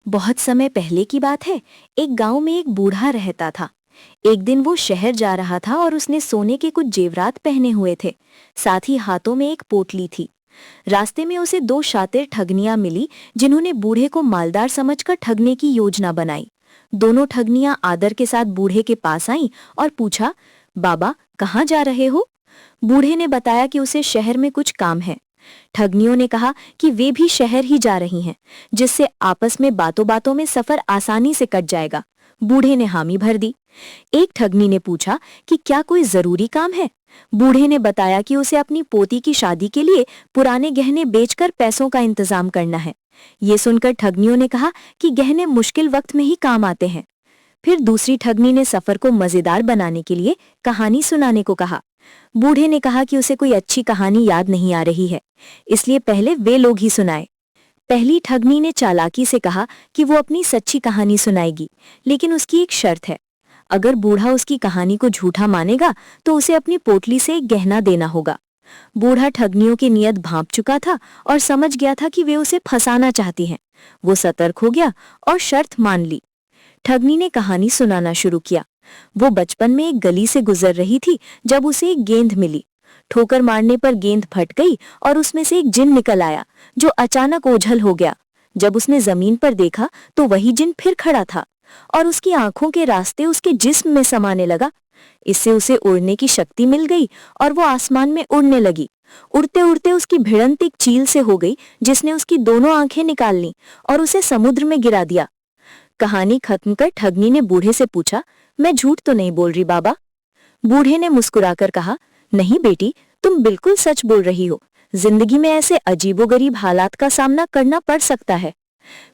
बहुत समय पहले की बात है। एक गांव में एक बूढ़ा रहता था। एक दिन वो शहर जा रहा था और उसने सोने के कुछ जेवरात पहने हुए थे। साथ ही हाथों में एक पोटली थी। रास्ते में उसे दो शातिर ठगनियां मिली, जिन्होंने बूढ़े को मालदार समझकर ठगने की योजना बनाई। दोनों ठगनियां आदर के साथ बूढ़े के पास आईं और पूछा, बाबा, कहाँ जा रहे हो? बूढ़े ने बताया कि उसे शहर में कुछ काम है। ठगनियों ने कहा कि वे भी शहर ही जा रही हैं, जिससे आपस में बातों बातों में सफर आसानी से कट जाएगा। बूढ़े ने हामी भर दी। एक ठगनी ने पूछा कि क्या कोई जरूरी काम है? बूढ़े ने बताया कि उसे अपनी पोती की शादी के लिए पुराने गहने बेचकर पैसों का इंतजाम करना है। ये सुनकर ठगनियों ने कहा कि गहने मुश्किल वक्त में ही काम आते हैं। फिर दूसरी ठगनी ने सफर को मजेदार बनाने के लिए कहानी सुनाने को कहा। बूढ़े ने कहा कि उसे कोई अच्छी कहानी याद नहीं आ रही है, इसलिए पहले वे लोग ही सुनाए। पहली ठगनी ने चालाकी से कहा कि वो अपनी सच्ची कहानी सुनाएगी, लेकिन उसकी एक शर्त है। अगर बूढ़ा उसकी कहानी को झूठा मानेगा तो उसे अपनी पोटली से एक गहना देना होगा। बूढ़ा ठगनियों की नीयत भांप चुका था और समझ गया था कि वे उसे फंसाना चाहती हैं। वो सतर्क हो गया और शर्त मान ली। ठगनी ने कहानी सुनाना शुरू किया। वो बचपन में एक गली से गुजर रही थी जब उसे एक गेंद मिली। ठोकर मारने पर गेंद फट गई और उसमें से एक जिन निकल आया, जो अचानक ओझल हो गया। जब उसने जमीन पर देखा तो वही जिन फिर खड़ा था और उसकी आंखों के रास्ते उसके जिस्म में समाने लगा। इससे उसे उड़ने की शक्ति मिल गई और वो आसमान में उड़ने लगी। उड़ते उड़ते उसकी भिड़ंत एक चील से हो गई, जिसने उसकी दोनों आंखें निकाल लीं और उसे समुद्र में गिरा दिया। कहानी खत्म कर ठगनी ने बूढ़े से पूछा, मैं झूठ तो नहीं बोल रही बाबा? बूढ़े ने मुस्कुराकर कहा, नहीं बेटी, तुम बिल्कुल सच बोल रही हो। जिंदगी में ऐसे अजीबोगरीब हालात का सामना करना पड़ सकता है।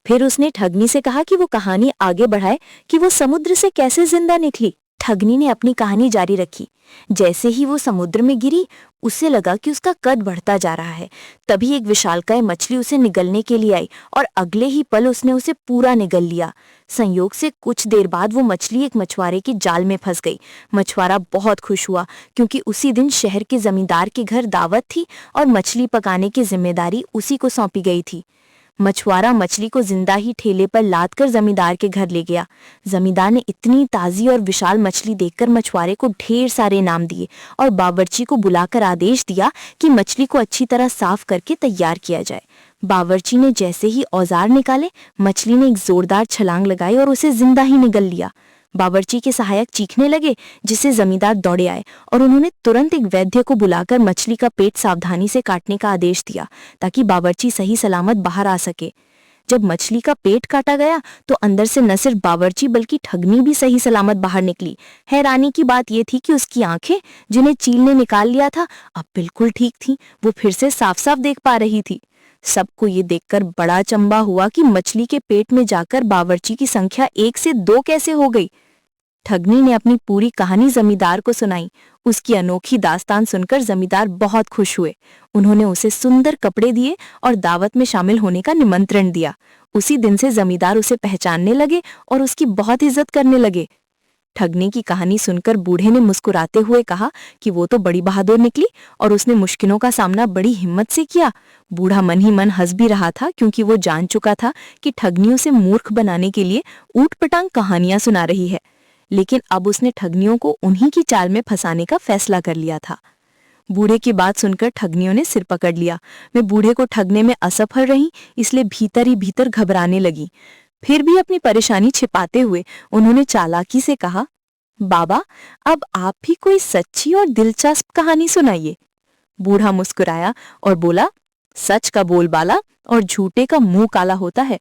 फिर उसने ठगनी से कहा कि वो कहानी आगे बढ़ाए कि वो समुद्र से कैसे जिंदा निकली। ठगनी ने अपनी कहानी जारी रखी। जैसे ही वो समुद्र में गिरी, उसे लगा कि उसका कद बढ़ता जा रहा है। तभी एक विशालकाय मछली उसे निगलने के लिए आई और अगले ही पल उसने उसे पूरा निगल लिया। संयोग से कुछ देर बाद वो मछली एक मछुआरे के जाल में फंस गई। मछुआरा बहुत खुश हुआ, क्योंकि उसी दिन शहर के जमींदार के घर दावत थी और मछली पकाने की जिम्मेदारी उसी को सौंपी गई थी। मछुआरा मछली को जिंदा ही ठेले पर लाद कर जमींदार के घर ले गया। जमींदार ने इतनी ताजी और विशाल मछली देखकर मछुआरे को ढेर सारे इनाम दिए और बावर्ची को बुलाकर आदेश दिया कि मछली को अच्छी तरह साफ करके तैयार किया जाए। बावर्ची ने जैसे ही औजार निकाले, मछली ने एक जोरदार छलांग लगाई और उसे जिंदा ही निगल लिया। बावर्ची के सहायक चीखने लगे, जिससे जमींदार दौड़े आए और उन्होंने तुरंत एक वैद्य को बुलाकर मछली का पेट सावधानी से काटने का आदेश दिया, ताकि बावर्ची सही सलामत बाहर आ सके। जब मछली का पेट काटा गया तो अंदर से न सिर्फ बावर्ची बल्कि ठगनी भी सही सलामत बाहर निकली। हैरानी की बात यह थी कि उसकी आंखें, जिन्हें चील ने निकाल लिया था, अब बिल्कुल ठीक थीं। वो फिर से साफ साफ देख पा रही थी। सबको ये देखकर बड़ा अचंभा हुआ कि मछली के पेट में जाकर बावर्ची की संख्या 1 से 2 कैसे हो गई। ठगनी ने अपनी पूरी कहानी जमींदार को सुनाई। उसकी अनोखी दास्तान सुनकर जमींदार बहुत खुश हुए। उन्होंने उसे सुंदर कपड़े दिए और दावत में शामिल होने का निमंत्रण दिया। उसी दिन से जमींदार उसे पहचानने लगे और उसकी बहुत इज्जत करने लगे। ठगने की कहानी सुनकर बूढ़े ने मुस्कुराते हुए कहा कि वो तो बड़ी बहादुर निकली और उसने मुश्किलों का सामना बड़ी हिम्मत से किया। बूढ़ा मन ही मन हंस भी रहा था, क्योंकि वो जान चुका था कि ठगनियों से मूर्ख बनाने के लिए ऊटपटांग कहानियां सुना रही है। लेकिन अब उसने ठगनियों को उन्हीं की चाल में फंसाने का फैसला कर लिया था। बूढ़े की बात सुनकर ठगनियों ने सिर पकड़ लिया। वे बूढ़े को ठगने में असफल रहीं, इसलिए भीतर ही भीतर घबराने लगी। फिर भी अपनी परेशानी छिपाते हुए उन्होंने चालाकी से कहा, बाबा, अब आप भी कोई सच्ची और दिलचस्प कहानी सुनाइए। बूढ़ा मुस्कुराया और बोला, सच का बोलबाला और झूठे का मुंह काला होता है।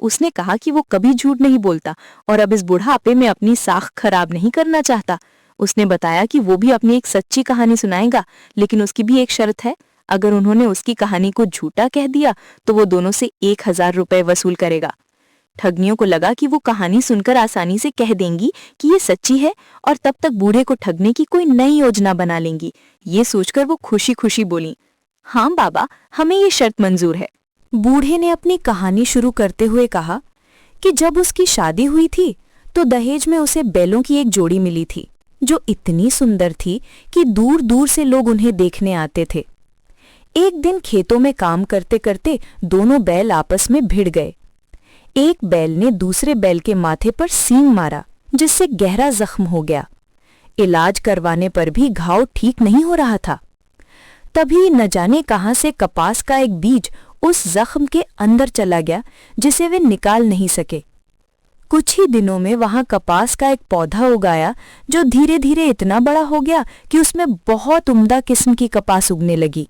उसने कहा कि वो कभी झूठ नहीं बोलता और अब इस बुढ़ापे में अपनी साख खराब नहीं करना चाहता। उसने बताया कि वो भी अपनी एक सच्ची कहानी सुनाएगा, लेकिन उसकी भी एक शर्त है। अगर उन्होंने उसकी कहानी को झूठा कह दिया तो वो दोनों से 1000 रुपए वसूल करेगा। ठगनियों को लगा कि वो कहानी सुनकर आसानी से कह देंगी कि ये सच्ची है और तब तक बूढ़े को ठगने की कोई नई योजना बना लेंगी। ये सोचकर वो खुशी खुशी बोली, हाँ बाबा, हमें ये शर्त मंजूर है। बूढ़े ने अपनी कहानी शुरू करते हुए कहा कि जब उसकी शादी हुई थी तो दहेज में उसे बैलों की एक जोड़ी मिली थी, जो इतनी सुंदर थी कि दूर दूर से लोग उन्हें देखने आते थे। एक दिन खेतों में काम करते करते दोनों बैल आपस में भिड़ गए। एक बैल ने दूसरे बैल के माथे पर सींग मारा, जिससे गहरा जख्म हो गया। इलाज करवाने पर भी घाव ठीक नहीं हो रहा था। तभी न जाने कहां से कपास का एक बीज उस जख्म के अंदर चला गया, जिसे वे निकाल नहीं सके। कुछ ही दिनों में वहां कपास का एक पौधा उगाया, जो धीरे धीरे इतना बड़ा हो गया कि उसमें बहुत उम्दा किस्म की कपास उगने लगी।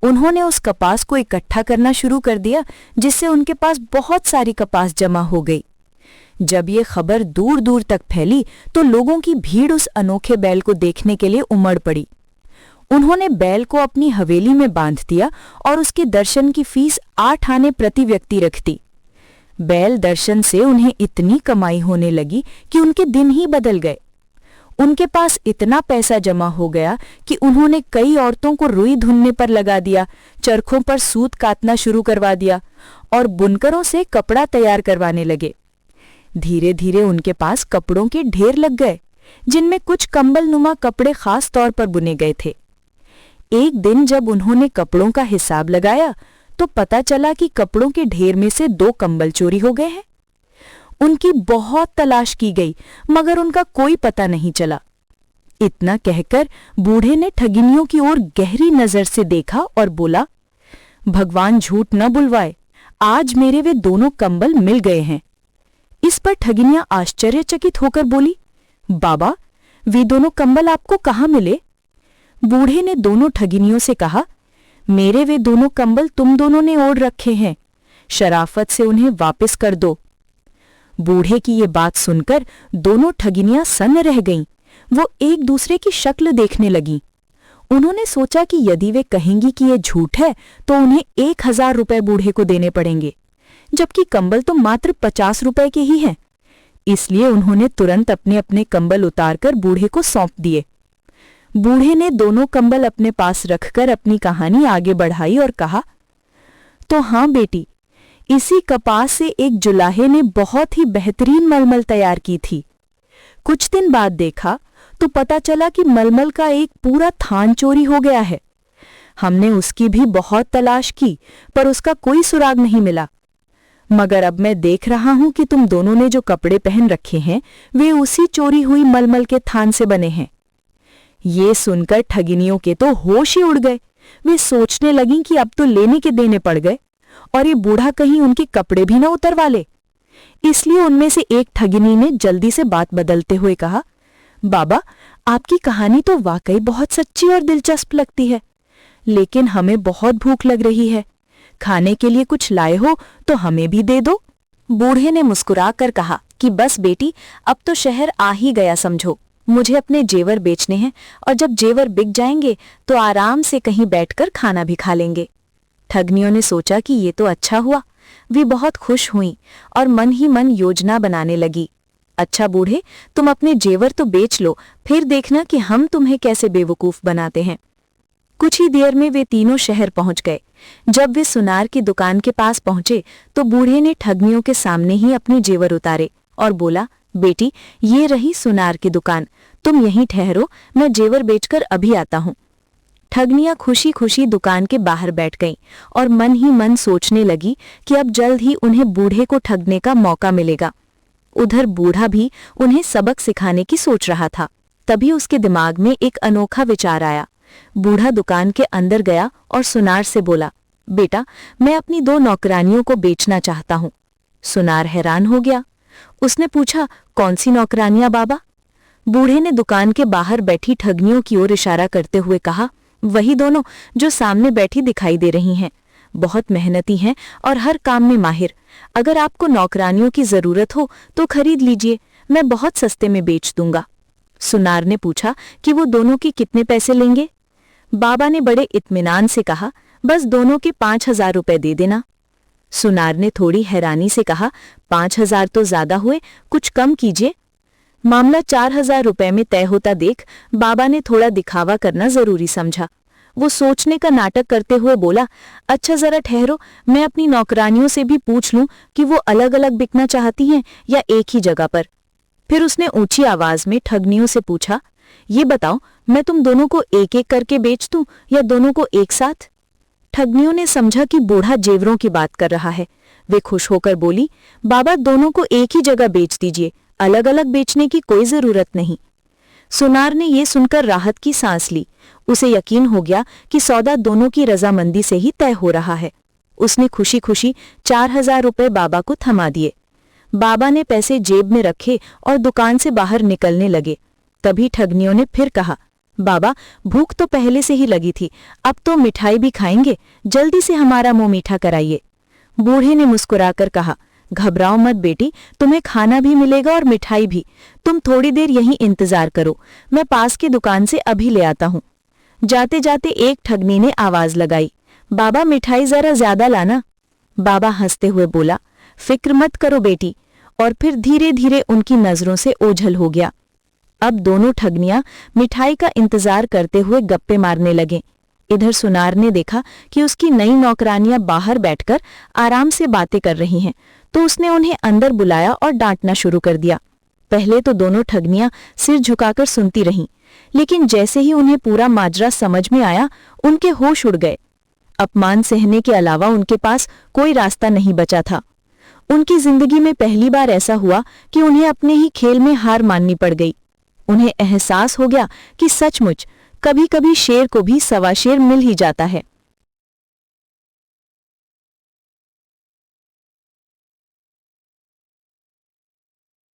उन्होंने उस कपास को इकट्ठा करना शुरू कर दिया, जिससे उनके पास बहुत सारी कपास जमा हो गई। जब ये खबर दूर दूर तक फैली तो लोगों की भीड़ उस अनोखे बैल को देखने के लिए उमड़ पड़ी। उन्होंने बैल को अपनी हवेली में बांध दिया और उसके दर्शन की फीस 8 आने प्रति व्यक्ति रख दी। बैल दर्शन से उन्हें इतनी कमाई होने लगी कि उनके दिन ही बदल गए। उनके पास इतना पैसा जमा हो गया कि उन्होंने कई औरतों को रुई धुनने पर लगा दिया, चरखों पर सूत काटना शुरू करवा दिया और बुनकरों से कपड़ा तैयार करवाने लगे। धीरे धीरे उनके पास कपड़ों के ढेर लग गए, जिनमें कुछ कंबल नुमा कपड़े खास तौर पर बुने गए थे। एक दिन जब उन्होंने कपड़ों का हिसाब लगाया तो पता चला कि कपड़ों के ढेर में से 2 कंबल चोरी हो गए हैं। उनकी बहुत तलाश की गई, मगर उनका कोई पता नहीं चला। इतना कहकर बूढ़े ने ठगिनियों की ओर गहरी नजर से देखा और बोला, भगवान झूठ न बुलवाए, आज मेरे वे दोनों कंबल मिल गए हैं। इस पर ठगिनियां आश्चर्यचकित होकर बोली, बाबा, वे दोनों कंबल आपको कहाँ मिले? बूढ़े ने दोनों ठगिनियों से कहा, मेरे वे दोनों कंबल तुम दोनों ने ओढ़ रखे हैं, शराफत से उन्हें वापस कर दो। बूढ़े की ये बात सुनकर दोनों ठगिनियां सन्न रह गईं। वो एक दूसरे की शक्ल देखने लगीं। उन्होंने सोचा कि यदि वे कहेंगी कि ये झूठ है तो उन्हें 1000 रुपए बूढ़े को देने पड़ेंगे, जबकि कंबल तो मात्र 50 रुपए के ही हैं। इसलिए उन्होंने तुरंत अपने अपने कंबल उतारकर बूढ़े को सौंप दिए। बूढ़े ने दोनों कंबल अपने पास रखकर अपनी कहानी आगे बढ़ाई और कहा, तो हाँ बेटी, इसी कपास से एक जुलाहे ने बहुत ही बेहतरीन मलमल तैयार की थी। कुछ दिन बाद देखा तो पता चला कि मलमल का एक पूरा थान चोरी हो गया है। हमने उसकी भी बहुत तलाश की, पर उसका कोई सुराग नहीं मिला। मगर अब मैं देख रहा हूं कि तुम दोनों ने जो कपड़े पहन रखे हैं वे उसी चोरी हुई मलमल के थान से बने हैं। ये सुनकर ठगिनियों के तो होश ही उड़ गए। वे सोचने लगीं कि अब तो लेने के देने पड़ गए और ये बूढ़ा कहीं उनके कपड़े भी न उतरवा ले। इसलिए उनमें से एक ठगिनी ने जल्दी से बात बदलते हुए कहा, बाबा, आपकी कहानी तो वाकई बहुत सच्ची और दिलचस्प लगती है, लेकिन हमें बहुत भूख लग रही है। खाने के लिए कुछ लाए हो तो हमें भी दे दो। बूढ़े ने मुस्कुराकर कहा कि बस बेटी, अब तो शहर आ ही गया समझो। मुझे अपने जेवर बेचने हैं और जब जेवर बिक जाएंगे तो आराम से कहीं बैठकर खाना भी खा लेंगे। ठगनियों ने सोचा कि ये तो अच्छा हुआ। वे बहुत खुश हुईं और मन ही मन योजना बनाने लगी। अच्छा बूढ़े, तुम अपने जेवर तो बेच लो, फिर देखना कि हम तुम्हें कैसे बेवकूफ बनाते हैं। कुछ ही देर में वे तीनों शहर पहुंच गए। जब वे सुनार की दुकान के पास पहुंचे तो बूढ़े ने ठगनियों के सामने ही अपने जेवर उतारे और बोला, बेटी, ये रही सुनार की दुकान, तुम यहीं ठहरो, मैं जेवर बेचकर अभी आता हूं। ठगनियां खुशी खुशी दुकान के बाहर बैठ गईं और मन ही मन सोचने लगी कि अब जल्द ही उन्हें बूढ़े को ठगने का मौका मिलेगा। उधर बूढ़ा भी उन्हें सबक सिखाने की सोच रहा था। तभी उसके दिमाग में एक अनोखा विचार आया। बूढ़ा दुकान के अंदर गया और सुनार से बोला, बेटा, मैं अपनी 2 नौकरानियों को बेचना चाहता हूं। सुनार हैरान हो गया। उसने पूछा, कौन सी नौकरानियां बाबा? बूढ़े ने दुकान के बाहर बैठी ठगनियों की ओर इशारा करते हुए कहा, वही दोनों जो सामने बैठी दिखाई दे रही हैं। बहुत मेहनती हैं और हर काम में माहिर। अगर आपको नौकरानियों की जरूरत हो तो खरीद लीजिए, मैं बहुत सस्ते में बेच दूंगा। सुनार ने पूछा कि वो दोनों के कितने पैसे लेंगे? बाबा ने बड़े इत्मीनान से कहा, बस दोनों के 5000 रुपए दे देना। सुनार ने थोड़ी हैरानी से कहा, 5000 तो ज्यादा हुए, कुछ कम कीजिए। मामला 4000 रुपए में तय होता देख बाबा ने थोड़ा दिखावा करना जरूरी समझा। वो सोचने का नाटक करते हुए बोला, अच्छा जरा ठहरो, मैं अपनी नौकरानियों से भी पूछ लूं कि वो अलग अलग बिकना चाहती हैं या एक ही जगह पर। फिर उसने ऊंची आवाज में ठगनियों से पूछा, ये बताओ, मैं तुम दोनों को एक एक करके बेच दूं या दोनों को एक साथ? ठगनियों ने समझा कि बूढ़ा जेवरों की बात कर रहा है। वे खुश होकर बोली, बाबा दोनों को एक ही जगह बेच दीजिए, अलग अलग बेचने की कोई जरूरत नहीं। सुनार ने ये सुनकर राहत की सांस ली। उसे यकीन हो गया कि सौदा दोनों की रजामंदी से ही तय हो रहा है। उसने खुशी खुशी 4,000 रुपए बाबा को थमा दिए। बाबा ने पैसे जेब में रखे और दुकान से बाहर निकलने लगे। तभी ठगनियों ने फिर कहा, बाबा भूख तो पहले से ही लगी थी, अब तो मिठाई भी खाएंगे, जल्दी से हमारा मुंह मीठा कराइए। बूढ़े ने मुस्कुराकर कहा, घबराओ मत बेटी, तुम्हें खाना भी मिलेगा और मिठाई भी। तुम थोड़ी देर यहीं इंतजार करो, मैं पास की दुकान से अभी ले आता हूं। जाते जाते एक ठगनी ने आवाज लगाई, बाबा मिठाई जरा ज्यादा लाना। बाबा हंसते हुए बोला, फिक्र मत करो बेटी, और फिर धीरे धीरे उनकी नजरों से ओझल हो गया। अब दोनों ठगनियां मिठाई का इंतजार करते हुए गप्पे मारने लगे। इधर सुनार ने देखा कि उसकी नई नौकरानियां बाहर बैठकर आराम से बातें कर रही हैं, तो उसने उन्हें अंदर बुलाया और डांटना शुरू कर दिया। पहले तो दोनों ठगनियां सिर झुकाकर सुनती रहीं, लेकिन जैसे ही उन्हें पूरा माजरा समझ में आया, उनके होश उड़ गए। अपमान सहने के अलावा उनके पास कोई रास्ता नहीं बचा था। उनकी जिंदगी में पहली बार ऐसा हुआ कि उन्हें अपने ही खेल में हार माननी पड़ गई। उन्हें एहसास हो गया कि सचमुच कभी-कभी शेर को भी सवा शेर मिल ही जाता है।